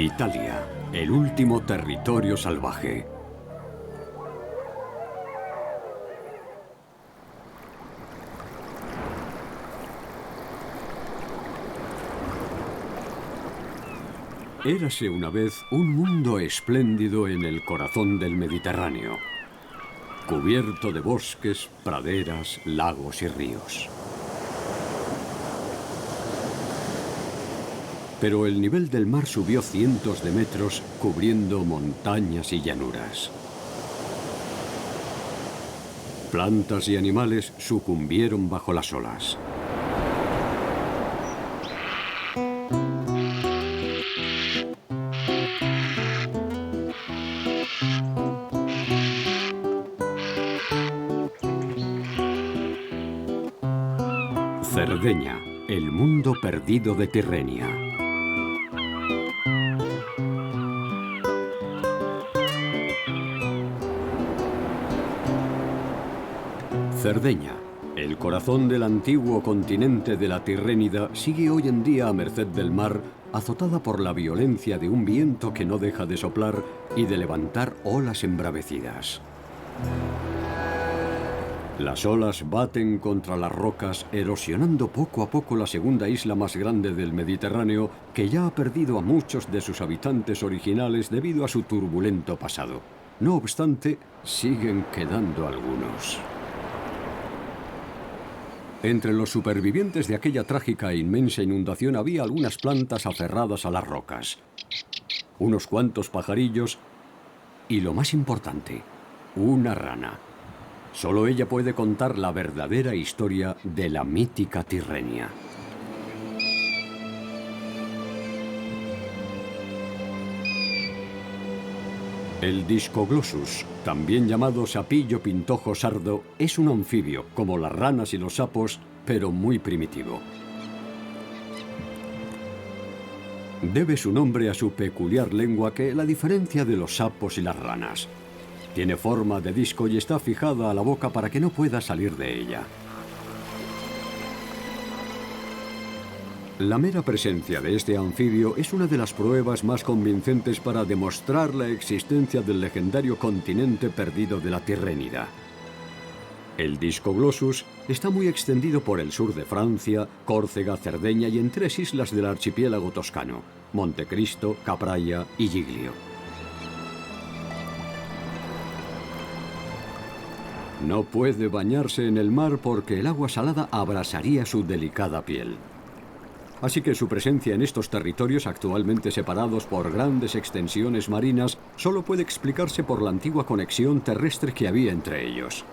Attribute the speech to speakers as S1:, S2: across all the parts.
S1: Italia, el último territorio salvaje. Érase una vez un mundo espléndido en el corazón del Mediterráneo, cubierto de bosques, praderas, lagos y ríos. Pero el nivel del mar subió cientos de metros, cubriendo montañas y llanuras. Plantas y animales sucumbieron bajo las olas. Cerdeña, el mundo perdido de Tirrenia. Cerdeña, el corazón del antiguo continente de la Tirrénida, sigue hoy en día a merced del mar, azotada por la violencia de un viento que no deja de soplar y de levantar olas embravecidas. Las olas baten contra las rocas, erosionando poco a poco la segunda isla más grande del Mediterráneo, que ya ha perdido a muchos de sus habitantes originales debido a su turbulento pasado. No obstante, siguen quedando algunos. Entre los supervivientes de aquella trágica e inmensa inundación había algunas plantas aferradas a las rocas, unos cuantos pajarillos y, lo más importante, una rana. Solo ella puede contar la verdadera historia de la mítica Tirrenia. El Discoglossus, también llamado sapillo pintojo sardo, es un anfibio, como las ranas y los sapos, pero muy primitivo. Debe su nombre a su peculiar lengua que la diferencia de los sapos y las ranas. Tiene forma de disco y está fijada a la boca para que no pueda salir de ella. La mera presencia de este anfibio es una de las pruebas más convincentes para demostrar la existencia del legendario continente perdido de la Tirrénida. El Discoglossus está muy extendido por el sur de Francia, Córcega, Cerdeña y en 3 islas del archipiélago toscano: Montecristo, Capraia y Giglio. No puede bañarse en el mar porque el agua salada abrasaría su delicada piel. Así que su presencia en estos territorios actualmente separados por grandes extensiones marinas solo puede explicarse por la antigua conexión terrestre que había entre ellos.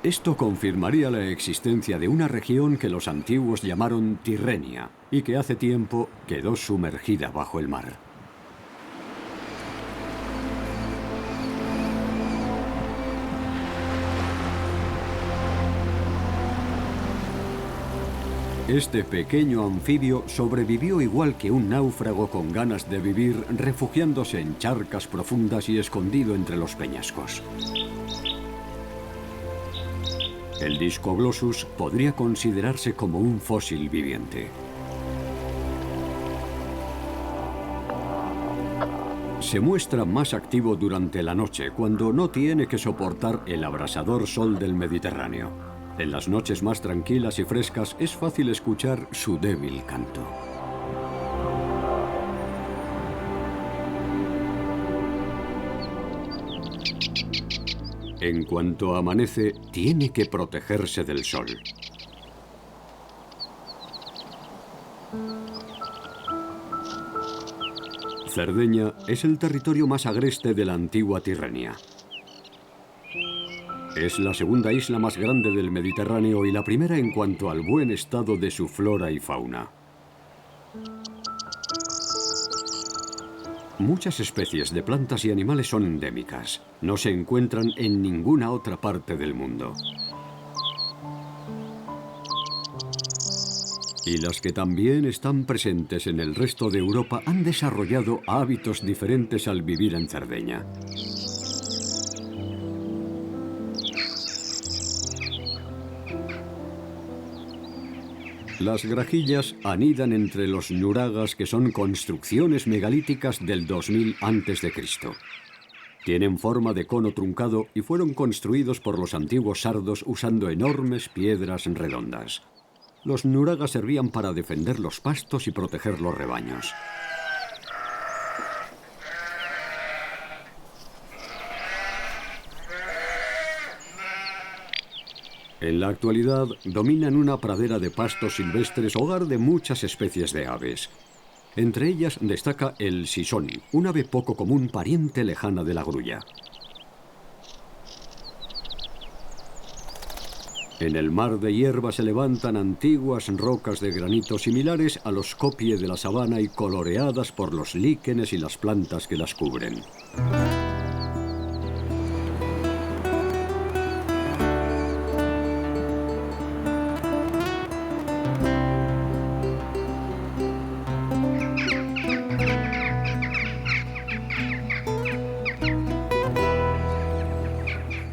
S1: Esto confirmaría la existencia de una región que los antiguos llamaron Tirrenia y que hace tiempo quedó sumergida bajo el mar. Este pequeño anfibio sobrevivió igual que un náufrago con ganas de vivir, refugiándose en charcas profundas y escondido entre los peñascos. El Discoglossus podría considerarse como un fósil viviente. Se muestra más activo durante la noche, cuando no tiene que soportar el abrasador sol del Mediterráneo. En las noches más tranquilas y frescas es fácil escuchar su débil canto. En cuanto amanece, tiene que protegerse del sol. Cerdeña es el territorio más agreste de la antigua Tirrenia. Es la segunda isla más grande del Mediterráneo y la primera en cuanto al buen estado de su flora y fauna. Muchas especies de plantas y animales son endémicas. No se encuentran en ninguna otra parte del mundo. Y las que también están presentes en el resto de Europa han desarrollado hábitos diferentes al vivir en Cerdeña. Las grajillas anidan entre los nuragas, que son construcciones megalíticas del 2000 a.C. Tienen forma de cono truncado y fueron construidos por los antiguos sardos usando enormes piedras redondas. Los nuragas servían para defender los pastos y proteger los rebaños. En la actualidad dominan una pradera de pastos silvestres, hogar de muchas especies de aves. Entre ellas destaca el sisón, un ave poco común, pariente lejana de la grulla. En el mar de hierba se levantan antiguas rocas de granito similares a los copie de la sabana y coloreadas por los líquenes y las plantas que las cubren.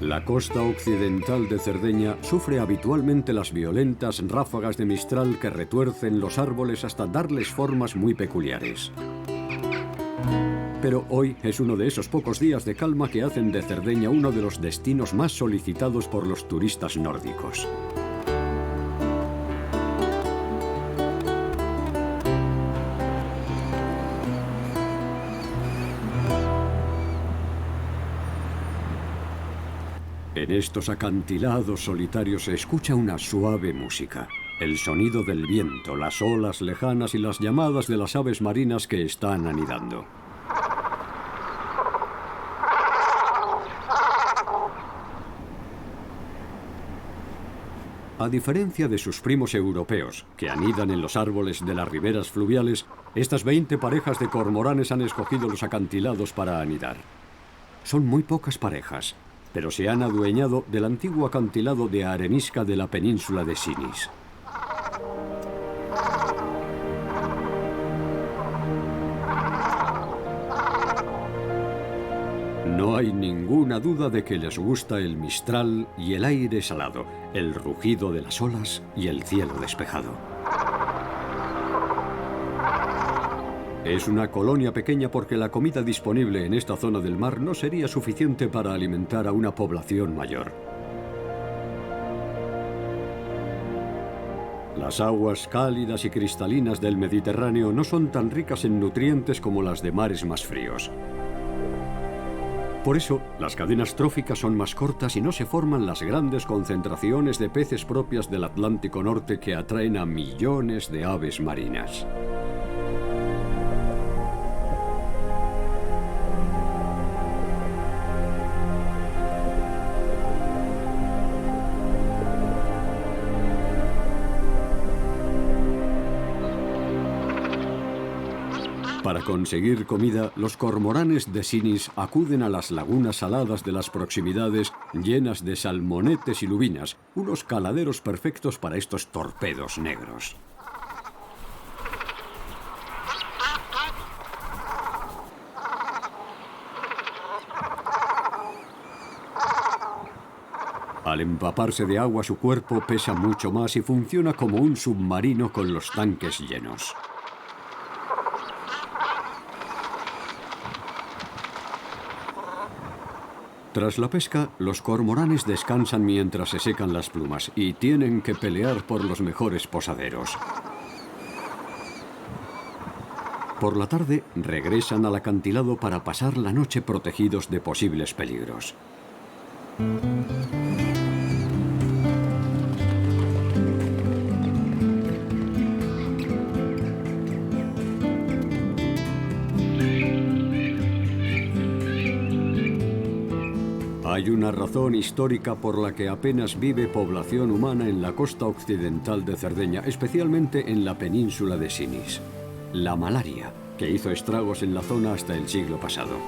S1: La costa occidental de Cerdeña sufre habitualmente las violentas ráfagas de Mistral que retuercen los árboles hasta darles formas muy peculiares. Pero hoy es uno de esos pocos días de calma que hacen de Cerdeña uno de los destinos más solicitados por los turistas nórdicos. En estos acantilados solitarios se escucha una suave música, el sonido del viento, las olas lejanas y las llamadas de las aves marinas que están anidando. A diferencia de sus primos europeos, que anidan en los árboles de las riberas fluviales, estas 20 parejas de cormoranes han escogido los acantilados para anidar. Son muy pocas parejas, pero se han adueñado del antiguo acantilado de arenisca de la península de Sinis. No hay ninguna duda de que les gusta el mistral y el aire salado, el rugido de las olas y el cielo despejado. Es una colonia pequeña porque la comida disponible en esta zona del mar no sería suficiente para alimentar a una población mayor. Las aguas cálidas y cristalinas del Mediterráneo no son tan ricas en nutrientes como las de mares más fríos. Por eso, las cadenas tróficas son más cortas y no se forman las grandes concentraciones de peces propias del Atlántico Norte que atraen a millones de aves marinas. Para conseguir comida, los cormoranes de Sinis acuden a las lagunas saladas de las proximidades llenas de salmonetes y lubinas, unos caladeros perfectos para estos torpedos negros. Al empaparse de agua, su cuerpo pesa mucho más y funciona como un submarino con los tanques llenos. Tras la pesca, los cormoranes descansan mientras se secan las plumas y tienen que pelear por los mejores posaderos. Por la tarde, regresan al acantilado para pasar la noche protegidos de posibles peligros. Hay una razón histórica por la que apenas vive población humana en la costa occidental de Cerdeña, especialmente en la península de Sinis: la malaria, que hizo estragos en la zona hasta el siglo pasado.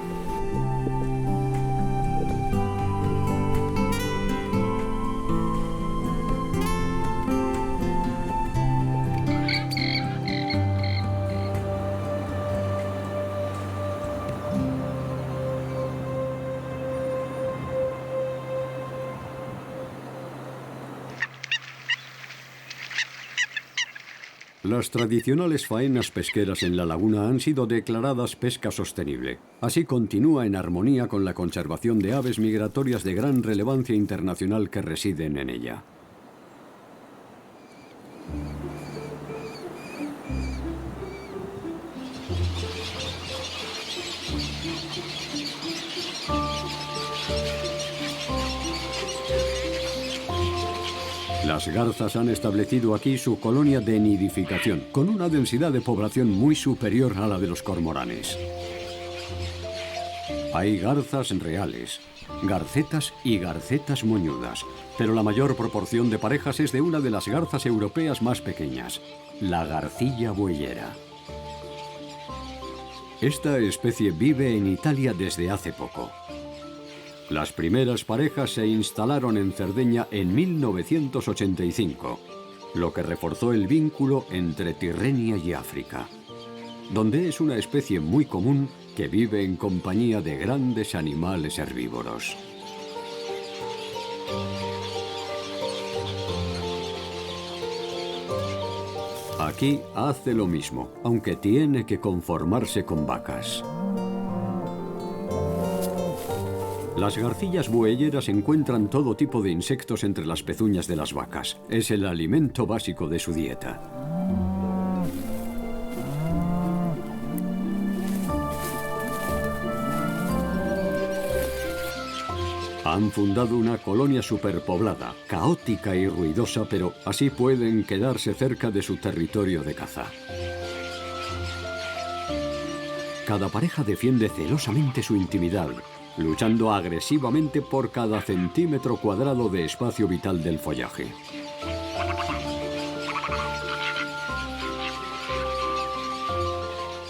S1: Las tradicionales faenas pesqueras en la laguna han sido declaradas pesca sostenible. Así continúa en armonía con la conservación de aves migratorias de gran relevancia internacional que residen en ella. Las garzas han establecido aquí su colonia de nidificación, con una densidad de población muy superior a la de los cormoranes. Hay garzas reales, garcetas y garcetas moñudas, pero la mayor proporción de parejas es de una de las garzas europeas más pequeñas, la garcilla bueyera. Esta especie vive en Italia desde hace poco. Las primeras parejas se instalaron en Cerdeña en 1985, lo que reforzó el vínculo entre Tirrenia y África, donde es una especie muy común que vive en compañía de grandes animales herbívoros. Aquí hace lo mismo, aunque tiene que conformarse con vacas. Las garcillas bueyeras encuentran todo tipo de insectos entre las pezuñas de las vacas. Es el alimento básico de su dieta. Han fundado una colonia superpoblada, caótica y ruidosa, pero así pueden quedarse cerca de su territorio de caza. Cada pareja defiende celosamente su intimidad, luchando agresivamente por cada centímetro cuadrado de espacio vital del follaje.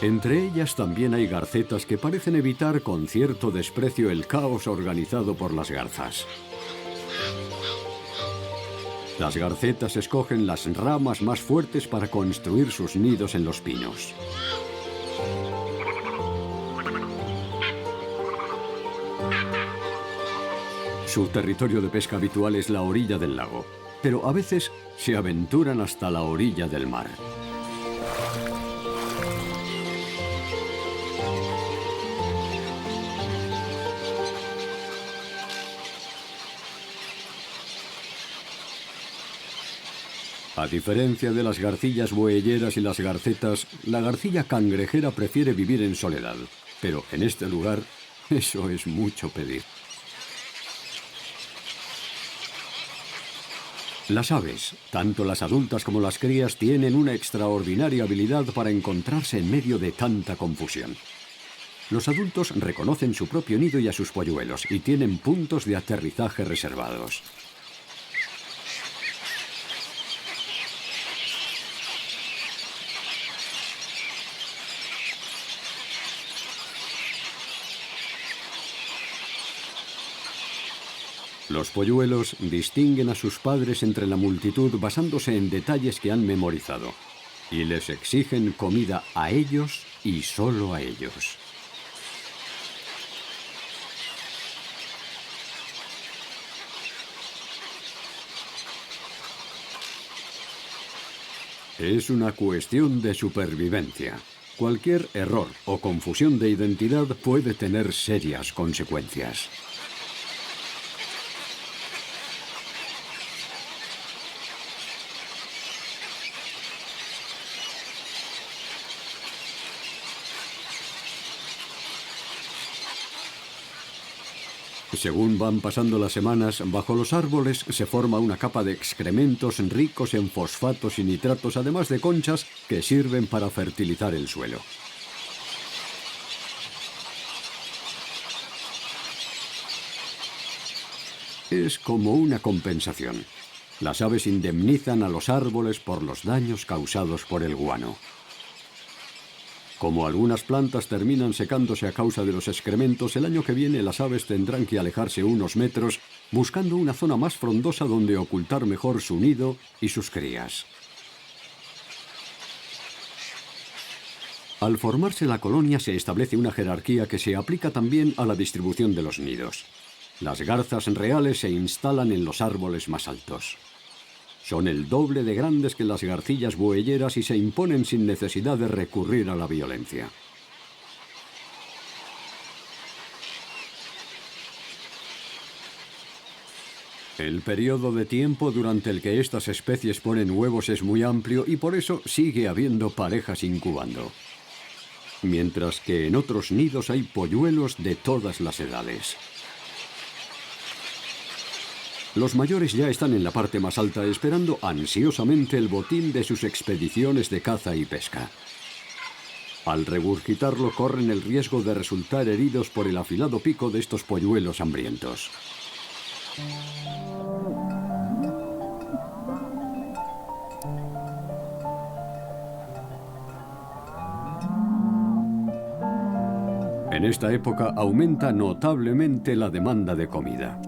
S1: Entre ellas también hay garcetas que parecen evitar con cierto desprecio el caos organizado por las garzas. Las garcetas escogen las ramas más fuertes para construir sus nidos en los pinos. Su territorio de pesca habitual es la orilla del lago, pero a veces se aventuran hasta la orilla del mar. A diferencia de las garcillas bueyeras y las garcetas, la garcilla cangrejera prefiere vivir en soledad, pero en este lugar eso es mucho pedir. Las aves, tanto las adultas como las crías, tienen una extraordinaria habilidad para encontrarse en medio de tanta confusión. Los adultos reconocen su propio nido y a sus polluelos y tienen puntos de aterrizaje reservados. Los polluelos distinguen a sus padres entre la multitud basándose en detalles que han memorizado y les exigen comida a ellos y solo a ellos. Es una cuestión de supervivencia. Cualquier error o confusión de identidad puede tener serias consecuencias. Según van pasando las semanas, bajo los árboles se forma una capa de excrementos ricos en fosfatos y nitratos, además de conchas que sirven para fertilizar el suelo. Es como una compensación. Las aves indemnizan a los árboles por los daños causados por el guano. Como algunas plantas terminan secándose a causa de los excrementos, el año que viene las aves tendrán que alejarse unos metros buscando una zona más frondosa donde ocultar mejor su nido y sus crías. Al formarse la colonia se establece una jerarquía que se aplica también a la distribución de los nidos. Las garzas reales se instalan en los árboles más altos. Son el doble de grandes que las garcillas bueyeras y se imponen sin necesidad de recurrir a la violencia. El periodo de tiempo durante el que estas especies ponen huevos es muy amplio y por eso sigue habiendo parejas incubando. Mientras que en otros nidos hay polluelos de todas las edades. Los mayores ya están en la parte más alta esperando ansiosamente el botín de sus expediciones de caza y pesca. Al regurgitarlo corren el riesgo de resultar heridos por el afilado pico de estos polluelos hambrientos. En esta época aumenta notablemente la demanda de comida.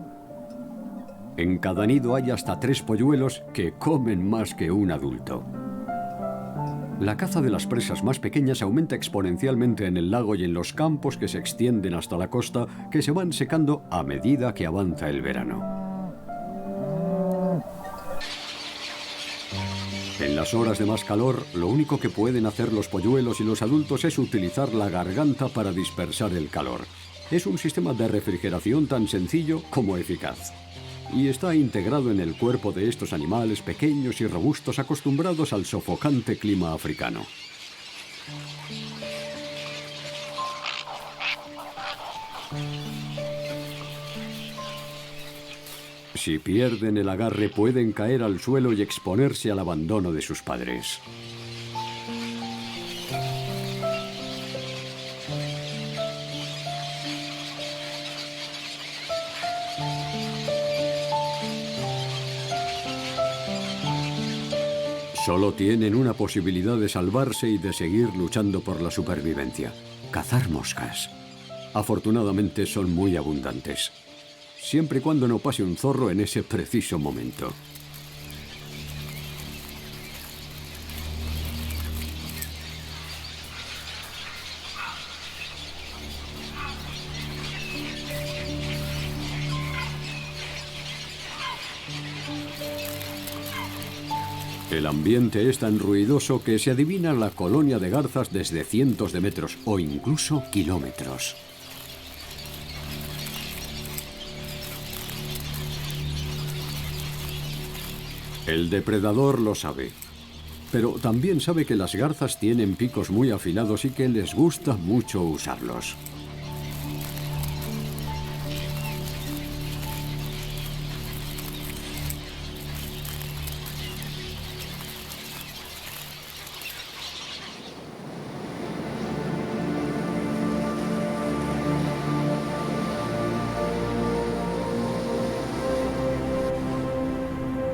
S1: En cada nido hay hasta 3 polluelos que comen más que un adulto. La caza de las presas más pequeñas aumenta exponencialmente en el lago y en los campos que se extienden hasta la costa, que se van secando a medida que avanza el verano. En las horas de más calor, lo único que pueden hacer los polluelos y los adultos es utilizar la garganta para dispersar el calor. Es un sistema de refrigeración tan sencillo como eficaz. Y está integrado en el cuerpo de estos animales pequeños y robustos acostumbrados al sofocante clima africano. Si pierden el agarre, pueden caer al suelo y exponerse al abandono de sus padres. Solo tienen una posibilidad de salvarse y de seguir luchando por la supervivencia: cazar moscas. Afortunadamente son muy abundantes, siempre y cuando no pase un zorro en ese preciso momento. El ambiente es tan ruidoso que se adivina la colonia de garzas desde cientos de metros o incluso kilómetros. El depredador lo sabe, pero también sabe que las garzas tienen picos muy afilados y que les gusta mucho usarlos.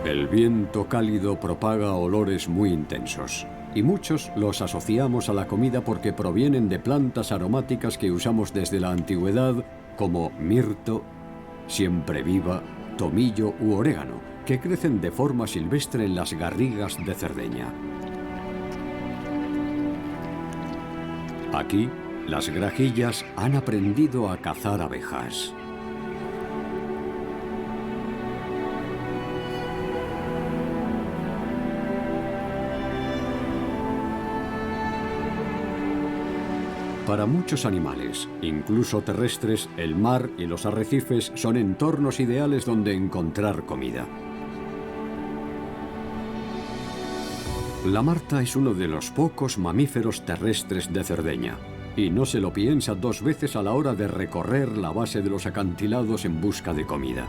S1: El viento cálido propaga olores muy intensos, y muchos los asociamos a la comida porque provienen de plantas aromáticas que usamos desde la antigüedad, como mirto, siempreviva, tomillo u orégano, que crecen de forma silvestre en las garrigas de Cerdeña. Aquí, las grajillas han aprendido a cazar abejas. Para muchos animales, incluso terrestres, el mar y los arrecifes son entornos ideales donde encontrar comida. La marta es uno de los pocos mamíferos terrestres de Cerdeña, y no se lo piensa 2 veces a la hora de recorrer la base de los acantilados en busca de comida.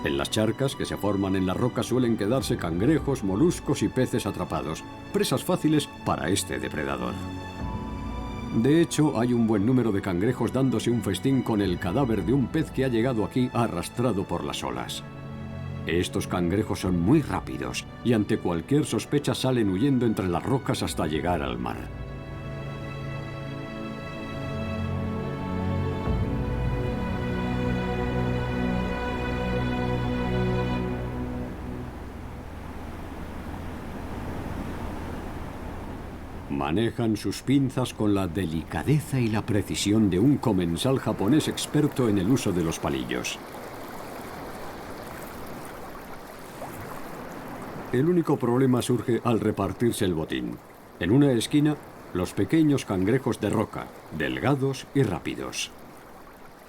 S1: En las charcas que se forman en las rocas suelen quedarse cangrejos, moluscos y peces atrapados, presas fáciles para este depredador. De hecho, hay un buen número de cangrejos dándose un festín con el cadáver de un pez que ha llegado aquí arrastrado por las olas. Estos cangrejos son muy rápidos y ante cualquier sospecha salen huyendo entre las rocas hasta llegar al mar. Manejan sus pinzas con la delicadeza y la precisión de un comensal japonés experto en el uso de los palillos. El único problema surge al repartirse el botín. En una esquina, los pequeños cangrejos de roca, delgados y rápidos.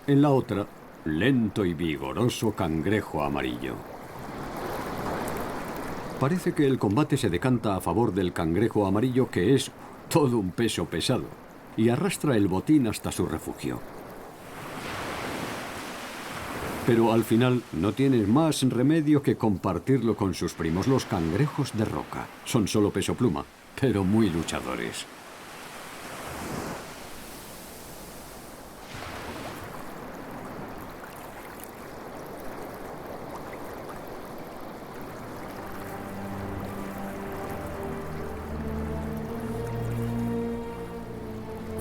S1: En la otra, lento y vigoroso cangrejo amarillo. Parece que el combate se decanta a favor del cangrejo amarillo, que es todo un peso pesado, y arrastra el botín hasta su refugio. Pero al final no tiene más remedio que compartirlo con sus primos, los cangrejos de roca. Son solo peso pluma, pero muy luchadores.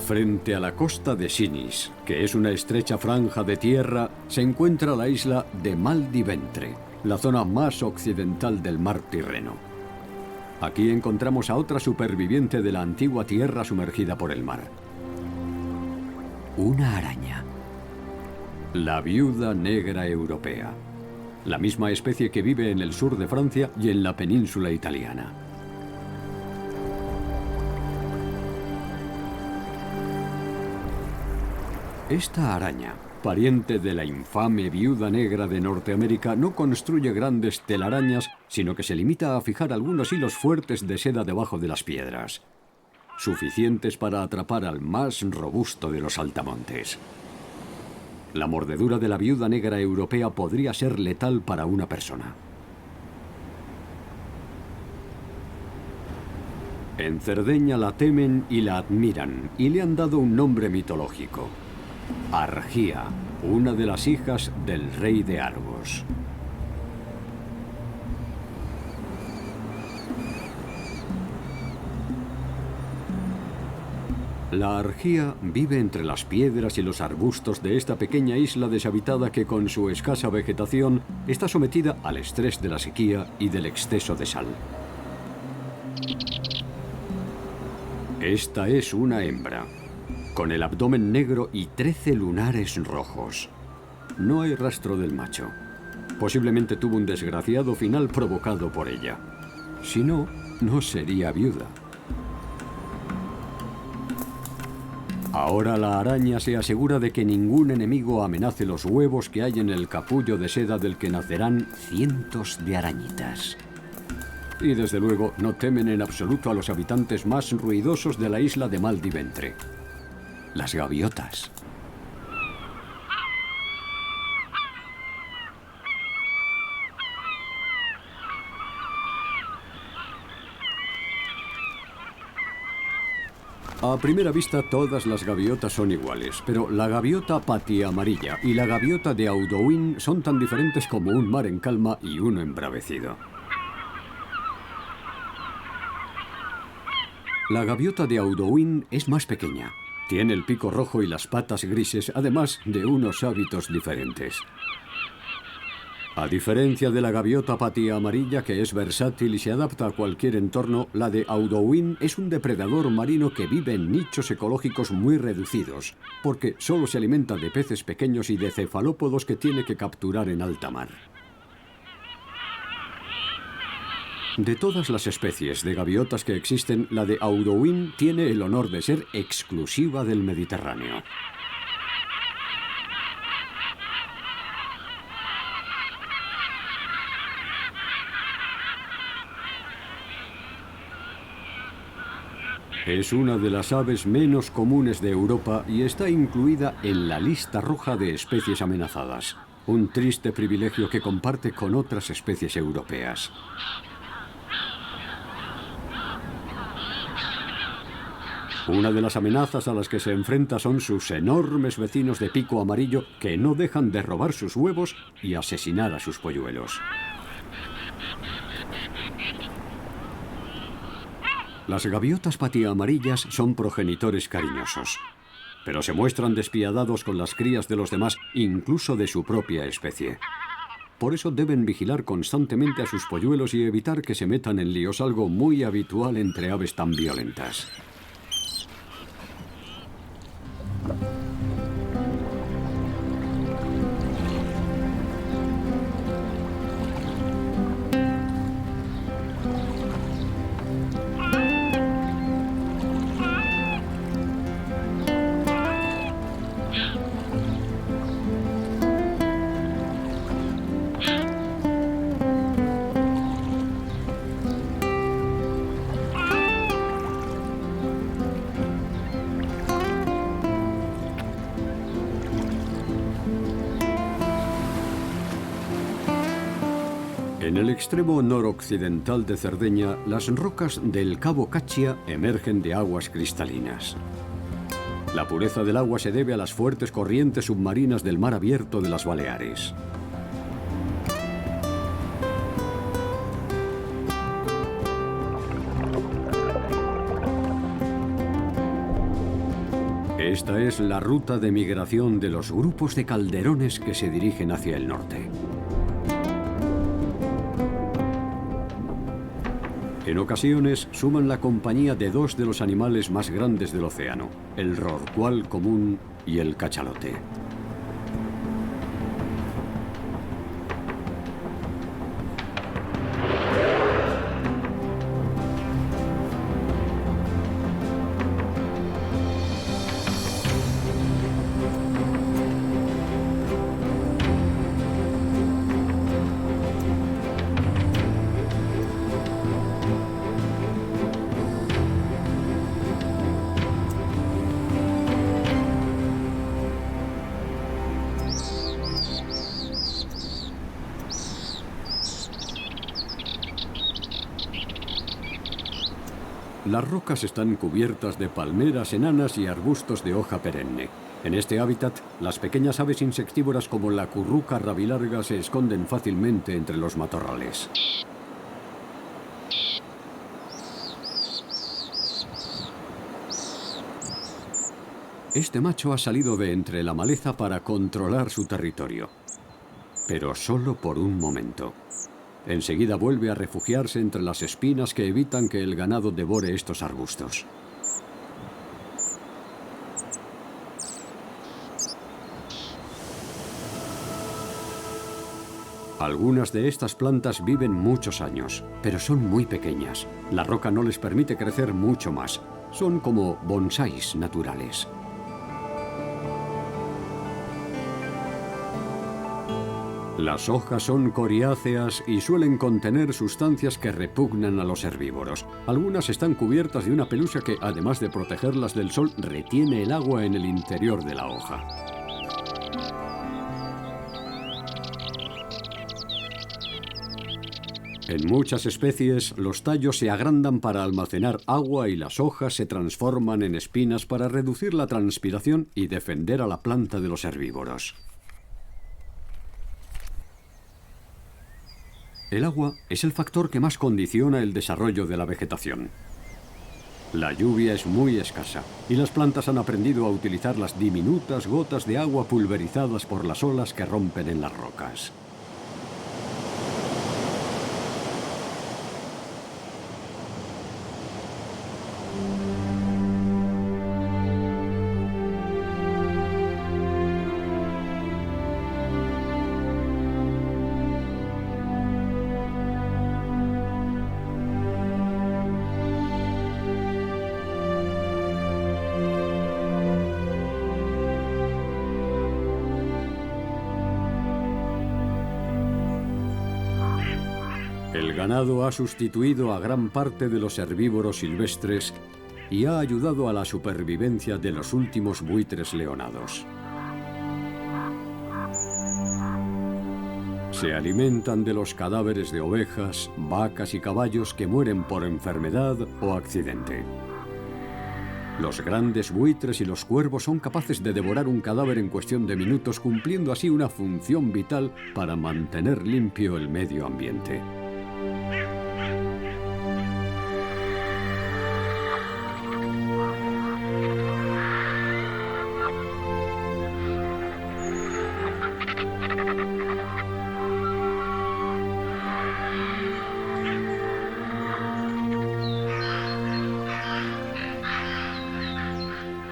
S1: Frente a la costa de Sinis, que es una estrecha franja de tierra, se encuentra la isla de Mal di Ventre, la zona más occidental del mar Tirreno. Aquí encontramos a otra superviviente de la antigua tierra sumergida por el mar. Una araña. La viuda negra europea. La misma especie que vive en el sur de Francia y en la península italiana. Esta araña, pariente de la infame viuda negra de Norteamérica, no construye grandes telarañas, sino que se limita a fijar algunos hilos fuertes de seda debajo de las piedras, suficientes para atrapar al más robusto de los saltamontes. La mordedura de la viuda negra europea podría ser letal para una persona. En Cerdeña la temen y la admiran, y le han dado un nombre mitológico: Argía, una de las hijas del rey de Argos. La argía vive entre las piedras y los arbustos de esta pequeña isla deshabitada que, con su escasa vegetación, está sometida al estrés de la sequía y del exceso de sal. Esta es una hembra, con el abdomen negro y 13 lunares rojos. No hay rastro del macho. Posiblemente tuvo un desgraciado final provocado por ella. Si no, no sería viuda. Ahora la araña se asegura de que ningún enemigo amenace los huevos que hay en el capullo de seda del que nacerán cientos de arañitas. Y desde luego no temen en absoluto a los habitantes más ruidosos de la isla de Mal di Ventre: las gaviotas. A primera vista todas las gaviotas son iguales, pero la gaviota patiamarilla y la gaviota de Audouin son tan diferentes como un mar en calma y uno embravecido. La gaviota de Audouin es más pequeña. Tiene el pico rojo y las patas grises, además de unos hábitos diferentes. A diferencia de la gaviota patía amarilla, que es versátil y se adapta a cualquier entorno, la de Audouin es un depredador marino que vive en nichos ecológicos muy reducidos, porque solo se alimenta de peces pequeños y de cefalópodos que tiene que capturar en alta mar. De todas las especies de gaviotas que existen, la de Audouin tiene el honor de ser exclusiva del Mediterráneo. Es una de las aves menos comunes de Europa y está incluida en la lista roja de especies amenazadas, un triste privilegio que comparte con otras especies europeas. Una de las amenazas a las que se enfrenta son sus enormes vecinos de pico amarillo, que no dejan de robar sus huevos y asesinar a sus polluelos. Las gaviotas patiamarillas son progenitores cariñosos, pero se muestran despiadados con las crías de los demás, incluso de su propia especie. Por eso deben vigilar constantemente a sus polluelos y evitar que se metan en líos, algo muy habitual entre aves tan violentas. En el extremo noroccidental de Cerdeña, las rocas del Cabo Cachia emergen de aguas cristalinas. La pureza del agua se debe a las fuertes corrientes submarinas del mar abierto de las Baleares. Esta es la ruta de migración de los grupos de calderones que se dirigen hacia el norte. En ocasiones suman la compañía de dos de los animales más grandes del océano, el rorcual común y el cachalote. Las rocas están cubiertas de palmeras enanas y arbustos de hoja perenne. En este hábitat, las pequeñas aves insectívoras como la curruca rabilarga se esconden fácilmente entre los matorrales. Este macho ha salido de entre la maleza para controlar su territorio, pero solo por un momento. Enseguida vuelve a refugiarse entre las espinas que evitan que el ganado devore estos arbustos. Algunas de estas plantas viven muchos años, pero son muy pequeñas. La roca no les permite crecer mucho más. Son como bonsáis naturales. Las hojas son coriáceas y suelen contener sustancias que repugnan a los herbívoros. Algunas están cubiertas de una pelusa que, además de protegerlas del sol, retiene el agua en el interior de la hoja. En muchas especies, los tallos se agrandan para almacenar agua y las hojas se transforman en espinas para reducir la transpiración y defender a la planta de los herbívoros. El agua es el factor que más condiciona el desarrollo de la vegetación. La lluvia es muy escasa y las plantas han aprendido a utilizar las diminutas gotas de agua pulverizadas por las olas que rompen en las rocas. El ganado ha sustituido a gran parte de los herbívoros silvestres y ha ayudado a la supervivencia de los últimos buitres leonados. Se alimentan de los cadáveres de ovejas, vacas y caballos que mueren por enfermedad o accidente. Los grandes buitres y los cuervos son capaces de devorar un cadáver en cuestión de minutos, cumpliendo así una función vital para mantener limpio el medio ambiente.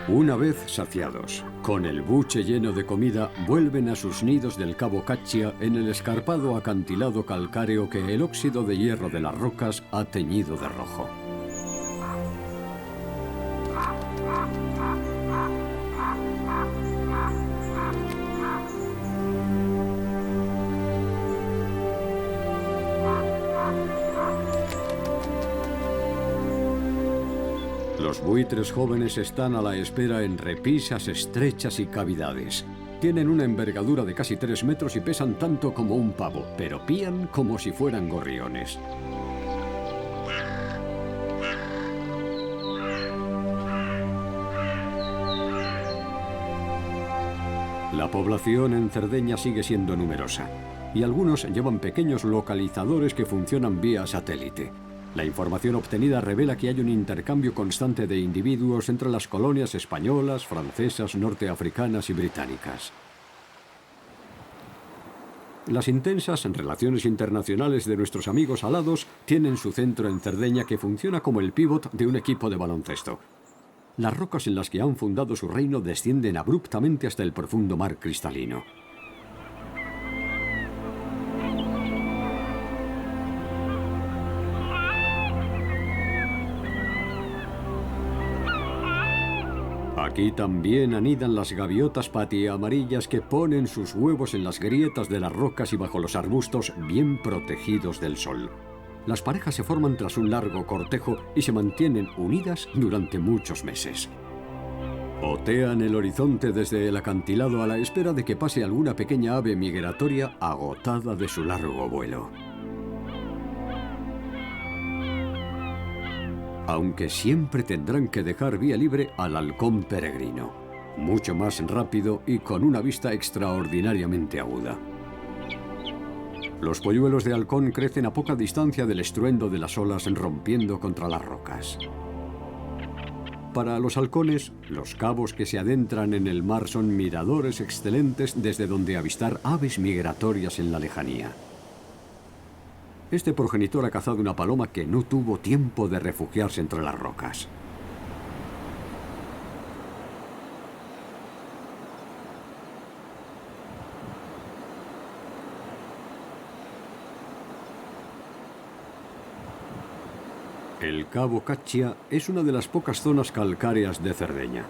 S1: Una vez saciados, con el buche lleno de comida, vuelven a sus nidos del Cabo Cachia en el escarpado acantilado calcáreo que el óxido de hierro de las rocas ha teñido de rojo. Los buitres jóvenes están a la espera en repisas estrechas y cavidades. Tienen una envergadura de casi 3 metros y pesan tanto como un pavo, pero pían como si fueran gorriones. La población en Cerdeña sigue siendo numerosa, y algunos llevan pequeños localizadores que funcionan vía satélite. La información obtenida revela que hay un intercambio constante de individuos entre las colonias españolas, francesas, norteafricanas y británicas. Las intensas relaciones internacionales de nuestros amigos alados tienen su centro en Cerdeña, que funciona como el pívot de un equipo de baloncesto. Las rocas en las que han fundado su reino descienden abruptamente hasta el profundo mar cristalino. Aquí también anidan las gaviotas patiamarillas, que ponen sus huevos en las grietas de las rocas y bajo los arbustos, bien protegidos del sol. Las parejas se forman tras un largo cortejo y se mantienen unidas durante muchos meses. Otean el horizonte desde el acantilado a la espera de que pase alguna pequeña ave migratoria agotada de su largo vuelo. Aunque siempre tendrán que dejar vía libre al halcón peregrino, mucho más rápido y con una vista extraordinariamente aguda. Los polluelos de halcón crecen a poca distancia del estruendo de las olas rompiendo contra las rocas. Para los halcones, los cabos que se adentran en el mar son miradores excelentes desde donde avistar aves migratorias en la lejanía. Este progenitor ha cazado una paloma que no tuvo tiempo de refugiarse entre las rocas. El Cabo Caccia es una de las pocas zonas calcáreas de Cerdeña.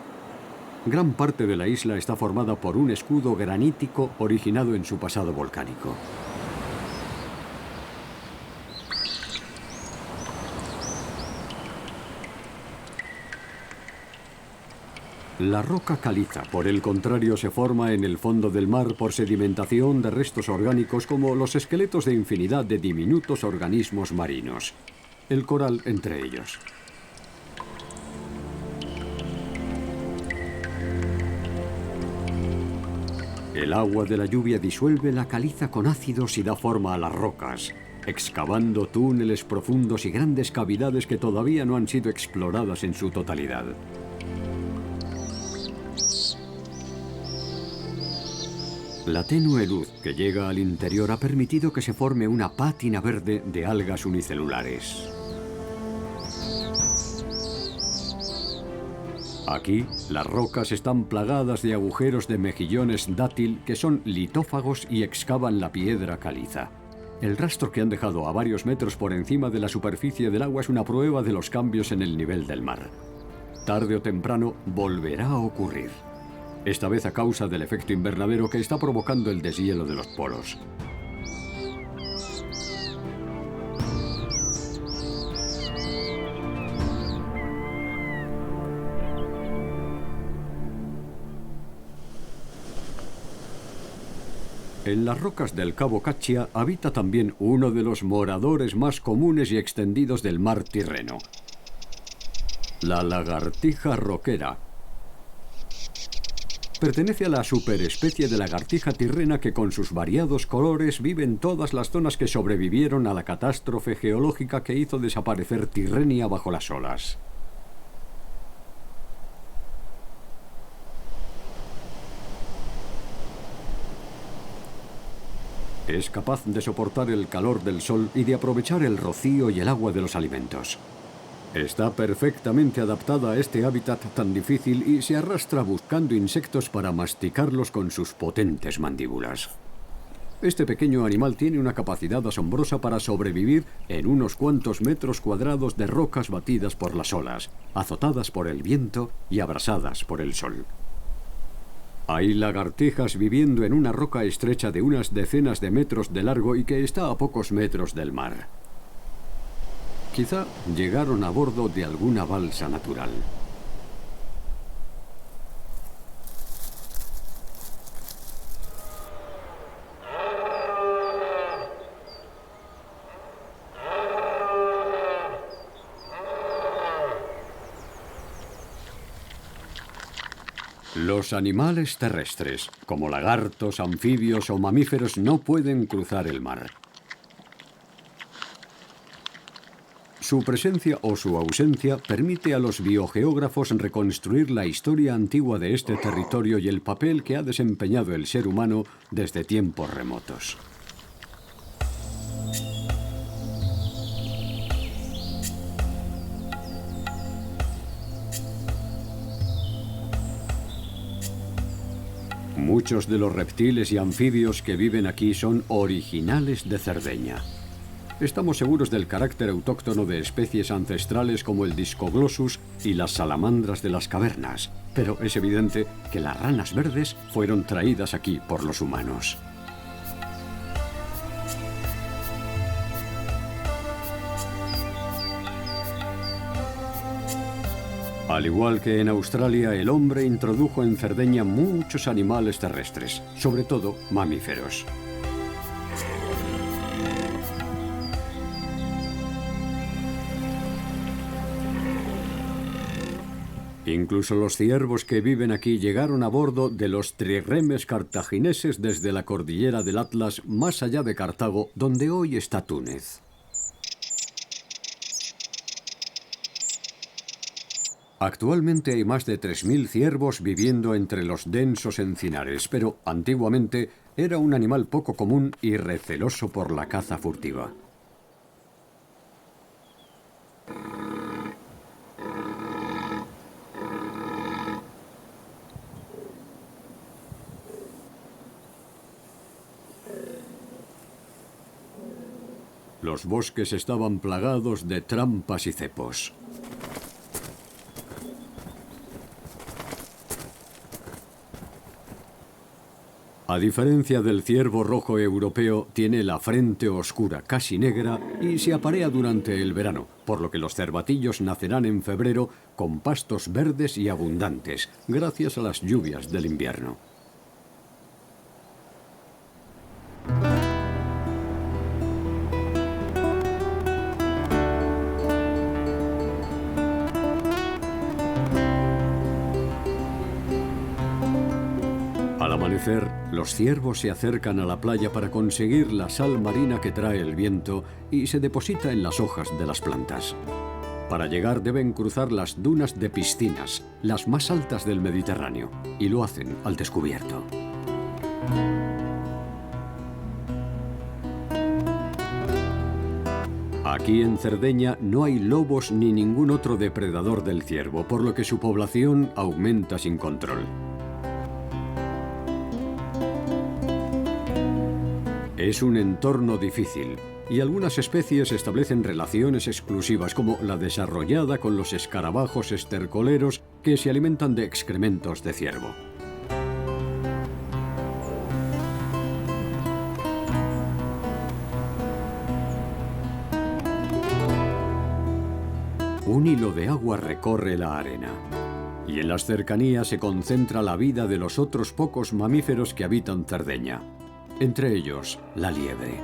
S1: Gran parte de la isla está formada por un escudo granítico originado en su pasado volcánico. La roca caliza, por el contrario, se forma en el fondo del mar por sedimentación de restos orgánicos como los esqueletos de infinidad de diminutos organismos marinos, el coral entre ellos. El agua de la lluvia disuelve la caliza con ácidos y da forma a las rocas, excavando túneles profundos y grandes cavidades que todavía no han sido exploradas en su totalidad. La tenue luz que llega al interior ha permitido que se forme una pátina verde de algas unicelulares. Aquí, las rocas están plagadas de agujeros de mejillones dátil que son litófagos y excavan la piedra caliza. El rastro que han dejado a varios metros por encima de la superficie del agua es una prueba de los cambios en el nivel del mar. Tarde o temprano volverá a ocurrir. Esta vez a causa del efecto invernadero que está provocando el deshielo de los polos. En las rocas del Cabo Caccia habita también uno de los moradores más comunes y extendidos del mar Tirreno: la lagartija roquera. Pertenece a la superespecie de lagartija tirrena que con sus variados colores vive en todas las zonas que sobrevivieron a la catástrofe geológica que hizo desaparecer Tirrenia bajo las olas. Es capaz de soportar el calor del sol y de aprovechar el rocío y el agua de los alimentos. Está perfectamente adaptada a este hábitat tan difícil y se arrastra buscando insectos para masticarlos con sus potentes mandíbulas. Este pequeño animal tiene una capacidad asombrosa para sobrevivir en unos cuantos metros cuadrados de rocas batidas por las olas, azotadas por el viento y abrasadas por el sol. Hay lagartijas viviendo en una roca estrecha de unas decenas de metros de largo y que está a pocos metros del mar. Quizá llegaron a bordo de alguna balsa natural. Los animales terrestres, como lagartos, anfibios o mamíferos, no pueden cruzar el mar. Su presencia o su ausencia permite a los biogeógrafos reconstruir la historia antigua de este territorio y el papel que ha desempeñado el ser humano desde tiempos remotos. Muchos de los reptiles y anfibios que viven aquí son originales de Cerdeña. Estamos seguros del carácter autóctono de especies ancestrales como el Discoglossus y las salamandras de las cavernas, pero es evidente que las ranas verdes fueron traídas aquí por los humanos. Al igual que en Australia, el hombre introdujo en Cerdeña muchos animales terrestres, sobre todo mamíferos. Incluso los ciervos que viven aquí llegaron a bordo de los trirremes cartagineses desde la cordillera del Atlas, más allá de Cartago, donde hoy está Túnez. Actualmente hay más de 3000 ciervos viviendo entre los densos encinares, pero antiguamente era un animal poco común y receloso por la caza furtiva. Los bosques estaban plagados de trampas y cepos. A diferencia del ciervo rojo europeo, tiene la frente oscura, casi negra, y se aparea durante el verano, por lo que los cervatillos nacerán en febrero con pastos verdes y abundantes, gracias a las lluvias del invierno. Al amanecer, los ciervos se acercan a la playa para conseguir la sal marina que trae el viento y se deposita en las hojas de las plantas. Para llegar deben cruzar las dunas de Piscinas, las más altas del Mediterráneo, y lo hacen al descubierto. Aquí en Cerdeña no hay lobos ni ningún otro depredador del ciervo, por lo que su población aumenta sin control. Es un entorno difícil, y algunas especies establecen relaciones exclusivas, como la desarrollada con los escarabajos estercoleros que se alimentan de excrementos de ciervo. Un hilo de agua recorre la arena, y en las cercanías se concentra la vida de los otros pocos mamíferos que habitan Cerdeña. Entre ellos, la liebre.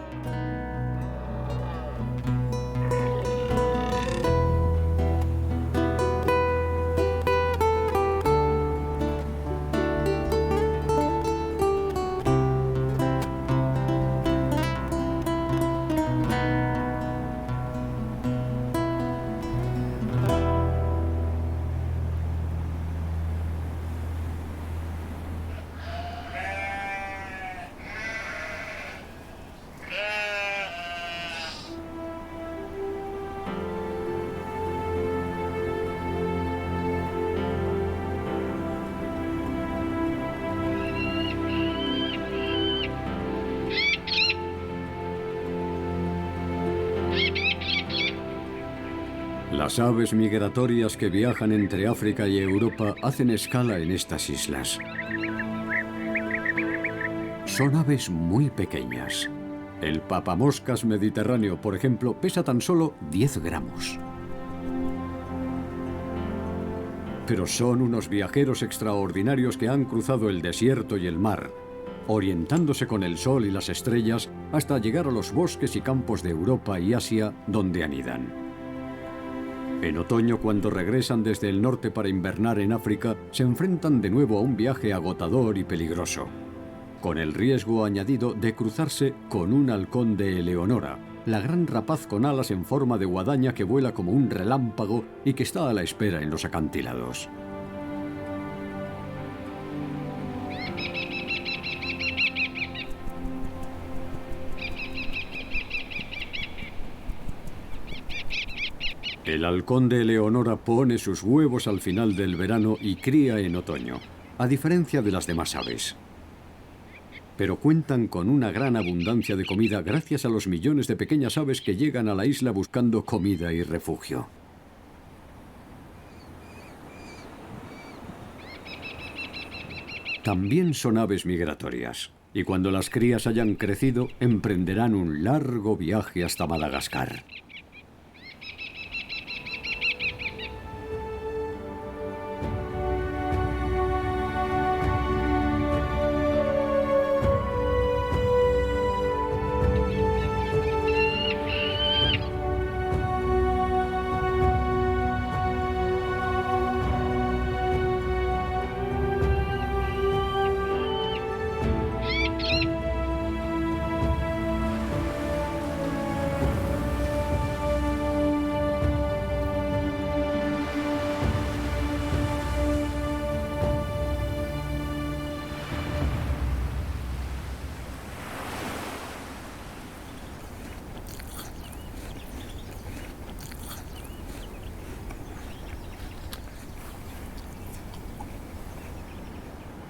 S1: Las aves migratorias que viajan entre África y Europa hacen escala en estas islas. Son aves muy pequeñas. El papamoscas mediterráneo, por ejemplo, pesa tan solo 10 gramos. Pero son unos viajeros extraordinarios que han cruzado el desierto y el mar, orientándose con el sol y las estrellas hasta llegar a los bosques y campos de Europa y Asia, donde anidan. En otoño, cuando regresan desde el norte para invernar en África, se enfrentan de nuevo a un viaje agotador y peligroso, con el riesgo añadido de cruzarse con un halcón de Eleonora, la gran rapaz con alas en forma de guadaña que vuela como un relámpago y que está a la espera en los acantilados. El halcón de Eleonora pone sus huevos al final del verano y cría en otoño, a diferencia de las demás aves. Pero cuentan con una gran abundancia de comida gracias a los millones de pequeñas aves que llegan a la isla buscando comida y refugio. También son aves migratorias, y cuando las crías hayan crecido, emprenderán un largo viaje hasta Madagascar.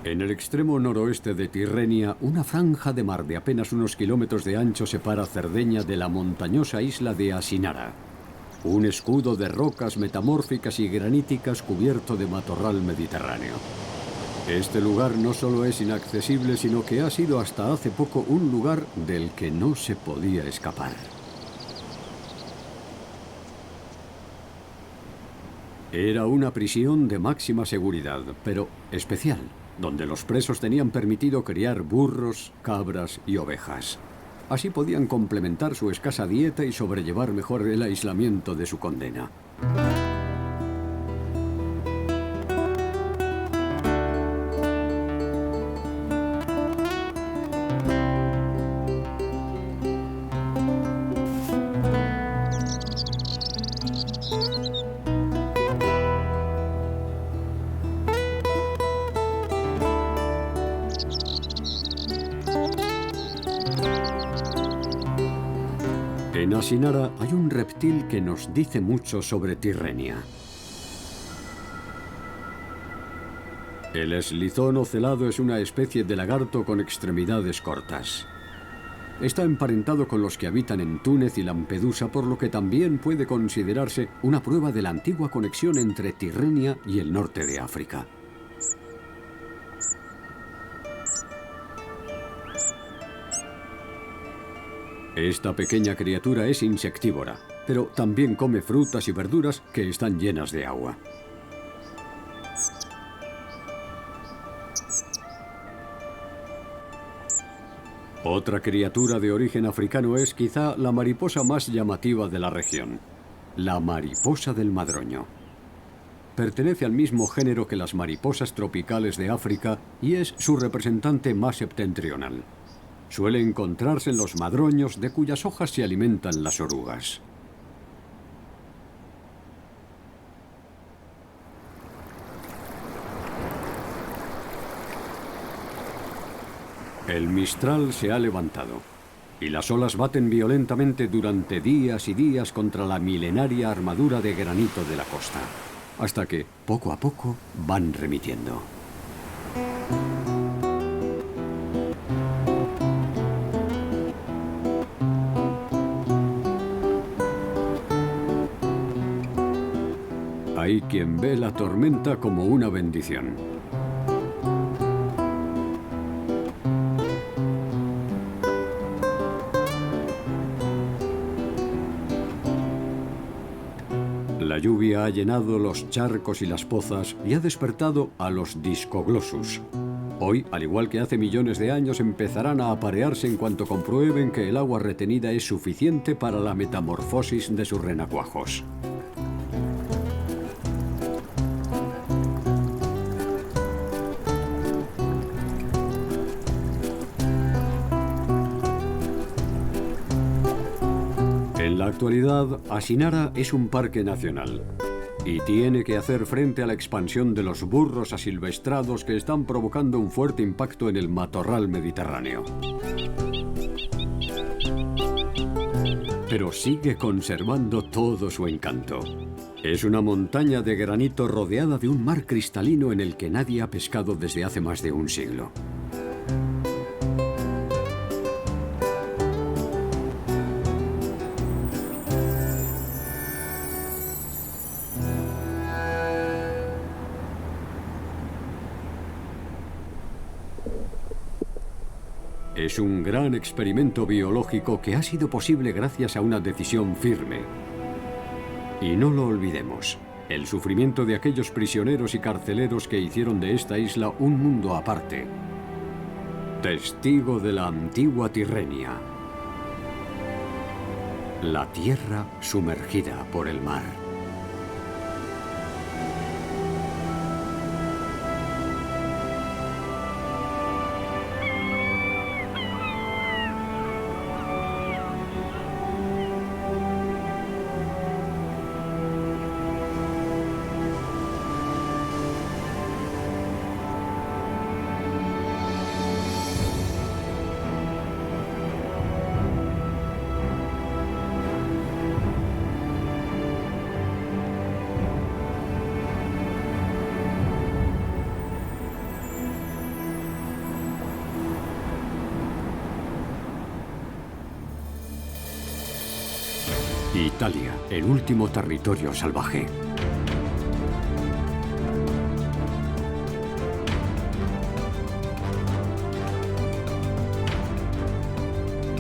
S1: En el extremo noroeste de Tirrenia, una franja de mar de apenas unos kilómetros de ancho separa Cerdeña de la montañosa isla de Asinara, un escudo de rocas metamórficas y graníticas cubierto de matorral mediterráneo. Este lugar no solo es inaccesible, sino que ha sido hasta hace poco un lugar del que no se podía escapar. Era una prisión de máxima seguridad, pero especial, donde los presos tenían permitido criar burros, cabras y ovejas. Así podían complementar su escasa dieta y sobrellevar mejor el aislamiento de su condena. En Asinara hay un reptil que nos dice mucho sobre Tirrenia. El eslizón ocelado es una especie de lagarto con extremidades cortas. Está emparentado con los que habitan en Túnez y Lampedusa, por lo que también puede considerarse una prueba de la antigua conexión entre Tirrenia y el norte de África. Esta pequeña criatura es insectívora, pero también come frutas y verduras que están llenas de agua. Otra criatura de origen africano es quizá la mariposa más llamativa de la región, la mariposa del madroño. Pertenece al mismo género que las mariposas tropicales de África y es su representante más septentrional. Suele encontrarse en los madroños, de cuyas hojas se alimentan las orugas. El Mistral se ha levantado y las olas baten violentamente durante días y días contra la milenaria armadura de granito de la costa, hasta que, poco a poco, van remitiendo. Hay quien ve la tormenta como una bendición. La lluvia ha llenado los charcos y las pozas y ha despertado a los Discoglossus. Hoy, al igual que hace millones de años, empezarán a aparearse en cuanto comprueben que el agua retenida es suficiente para la metamorfosis de sus renacuajos. actualidad, Asinara es un parque nacional y tiene que hacer frente a la expansión de los burros asilvestrados que están provocando un fuerte impacto en el matorral mediterráneo. Pero sigue conservando todo su encanto. Es una montaña de granito rodeada de un mar cristalino en el que nadie ha pescado desde hace más de un siglo. Es un gran experimento biológico que ha sido posible gracias a una decisión firme. Y no lo olvidemos, el sufrimiento de aquellos prisioneros y carceleros que hicieron de esta isla un mundo aparte. Testigo de la antigua Tirrenia. La tierra sumergida por el mar. Italia, el último territorio salvaje.